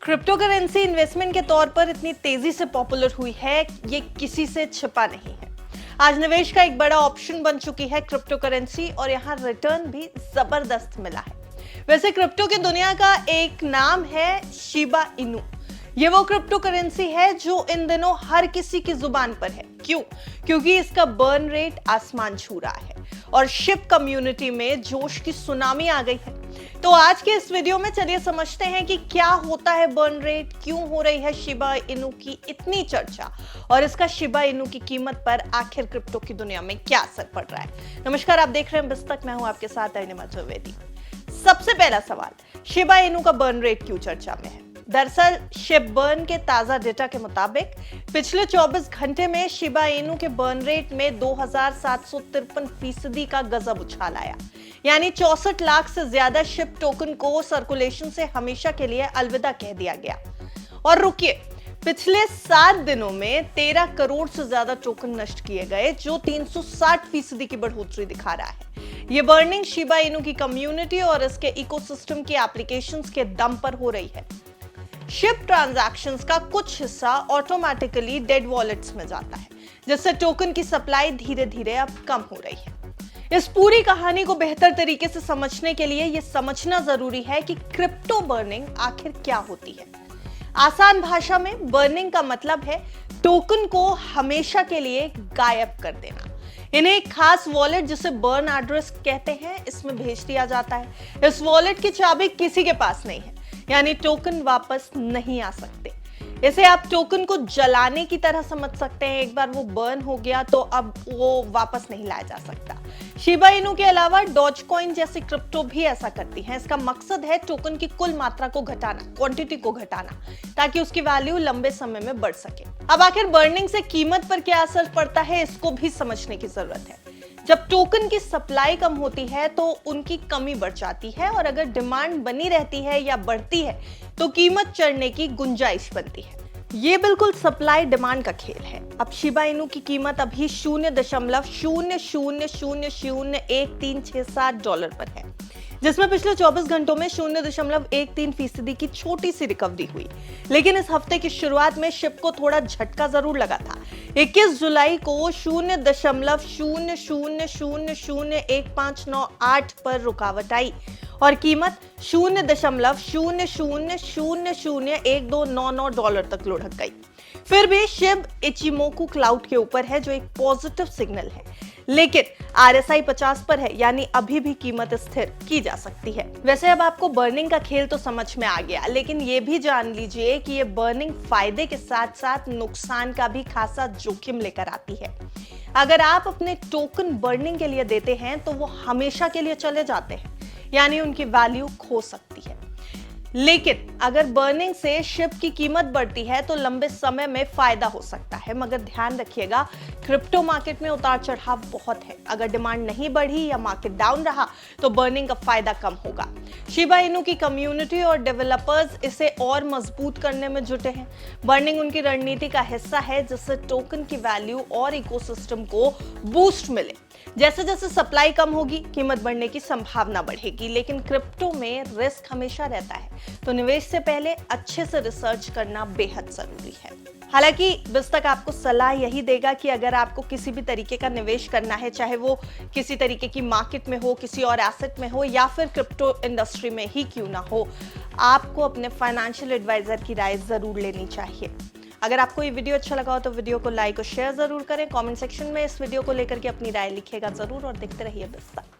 Crypto currency investment के तौर पर इतनी तेजी से पॉपुलर हुई है, ये किसी से छिपा नहीं है। आज निवेश का एक बड़ा ऑप्शन बन चुकी है क्रिप्टो करेंसी और यहाँ रिटर्न भी जबरदस्त मिला है। वैसे क्रिप्टो की दुनिया का एक नाम है शिबा इनू। ये वो क्रिप्टो करेंसी है जो इन दिनों हर किसी की जुबान पर है। क्यों? क्योंकि इसका बर्न रेट आसमान छू रहा है और शिप कम्युनिटी में जोश की सुनामी आ गई है। तो आज के इस वीडियो में चलिए समझते हैं कि क्या होता है बर्न रेट, क्यों हो रही है शिबा इनू की इतनी चर्चा और इसका शिबा इनू की कीमत पर आखिर क्रिप्टो की दुनिया में क्या असर पड़ रहा है। नमस्कार, आप देख रहे हैं बिस्तक, मैं हूं आपके साथ अरुणिमा चतुर्वेदी। सबसे पहला सवाल, शिबा इनू का बर्न रेट क्यों चर्चा में है? दरअसल शिप बर्न के ताजा डेटा के मुताबिक पिछले 24 घंटे में शिबा इनू के बर्न रेट में 2753% का गजब उछाल आया। यानी 64 लाख से ज्यादा शिप टोकन को सर्कुलेशन से हमेशा के लिए अलविदा कह दिया गया। और रुकिए, पिछले 7 दिनों में 13 करोड़ से ज्यादा टोकन नष्ट किए गए, जो 360% की बढ़ोतरी दिखा रहा है। ये बर्निंग शिबा इनू की कम्युनिटी और इसके इकोसिस्टम की एप्लीकेशंस के दम पर हो रही है। शिप ट्रांजैक्शंस का कुछ हिस्सा ऑटोमेटिकली डेड वॉलेट्स में जाता है, जिससे टोकन की सप्लाई धीरे धीरे अब कम हो रही है। इस पूरी कहानी को बेहतर तरीके से समझने के लिए यह समझना जरूरी है कि क्रिप्टो बर्निंग आखिर क्या होती है। आसान भाषा में बर्निंग का मतलब है टोकन को हमेशा के लिए गायब कर देना। इन्हें एक खास वॉलेट, जिसे बर्न एड्रेस कहते हैं, इसमें भेज दिया जाता है। इस वॉलेट की चाबी किसी के पास नहीं है, यानी टोकन वापस नहीं आ सकते। इसे आप टोकन को जलाने की तरह समझ सकते हैं। एक बार वो बर्न हो गया तो अब वो वापस नहीं लाया जा सकता। शिबा इनू के अलावा डॉज कॉइन जैसी क्रिप्टो भी ऐसा करती हैं। इसका मकसद है टोकन की कुल मात्रा को घटाना, क्वांटिटी को घटाना, ताकि उसकी वैल्यू लंबे समय में बढ़ सके। अब आखिर बर्निंग से कीमत पर क्या असर पड़ता है, इसको भी समझने की जरूरत है। जब टोकन की सप्लाई कम होती है तो उनकी कमी बढ़ जाती है, और अगर डिमांड बनी रहती है या बढ़ती है तो कीमत चढ़ने की गुंजाइश बनती है। ये बिल्कुल सप्लाई डिमांड का खेल है। अब शिबा इनू की कीमत अभी $0.00001367 पर है, जिसमें पिछले 24 घंटों में 0.13% की छोटी सी रिकवरी हुई। लेकिन इस हफ्ते की शुरुआत में शिप को थोड़ा झटका जरूर लगा था। 21 जुलाई को 0.00001598 पर रुकावट आई और कीमत $0.00001299 तक लुढ़क गई। फिर भी शिब इचिमोकू क्लाउड के ऊपर है, जो एक पॉजिटिव सिग्नल है। लेकिन RSI 50 पर है, यानी अभी भी कीमत स्थिर की जा सकती है। वैसे अब आपको बर्निंग का खेल तो समझ में आ गया, लेकिन ये भी जान लीजिए कि ये बर्निंग फायदे के साथ साथ नुकसान का भी खासा जोखिम लेकर आती है। अगर आप अपने टोकन बर्निंग के लिए देते हैं तो वो हमेशा के लिए चले जाते हैं, यानी उनकी वैल्यू खो सकती है। लेकिन अगर बर्निंग से शिप की कीमत बढ़ती है तो लंबे समय में फायदा हो सकता है। मगर ध्यान रखिएगा, क्रिप्टो मार्केट में उतार चढ़ाव बहुत है। अगर डिमांड नहीं बढ़ी या मार्केट डाउन रहा तो बर्निंग का फायदा कम होगा। शिबा इनू की कम्युनिटी और डेवलपर्स इसे और मजबूत करने में जुटे हैं। बर्निंग उनकी रणनीति का हिस्सा है, जिससे टोकन की वैल्यू और इकोसिस्टम को बूस्ट मिले। जैसे जैसे सप्लाई कम होगी, कीमत बढ़ने की संभावना बढ़ेगी। लेकिन क्रिप्टो में रिस्क हमेशा रहता है, तो निवेश से पहले अच्छे से रिसर्च करना बेहद जरूरी है। हालांकि बिस्तक आपको सलाह यही देगा कि अगर आपको किसी भी तरीके का निवेश करना है, चाहे वो किसी तरीके की मार्केट में हो, किसी और एसेट में हो, या फिर क्रिप्टो इंडस्ट्री में ही क्यों ना हो, आपको अपने फाइनेंशियल एडवाइजर की राय जरूर लेनी चाहिए। अगर आपको ये वीडियो अच्छा लगा हो तो वीडियो को लाइक और शेयर जरूर करें। कमेंट सेक्शन में इस वीडियो को लेकर के अपनी राय लिखिएगा जरूर और देखते रहिए बिस्तक।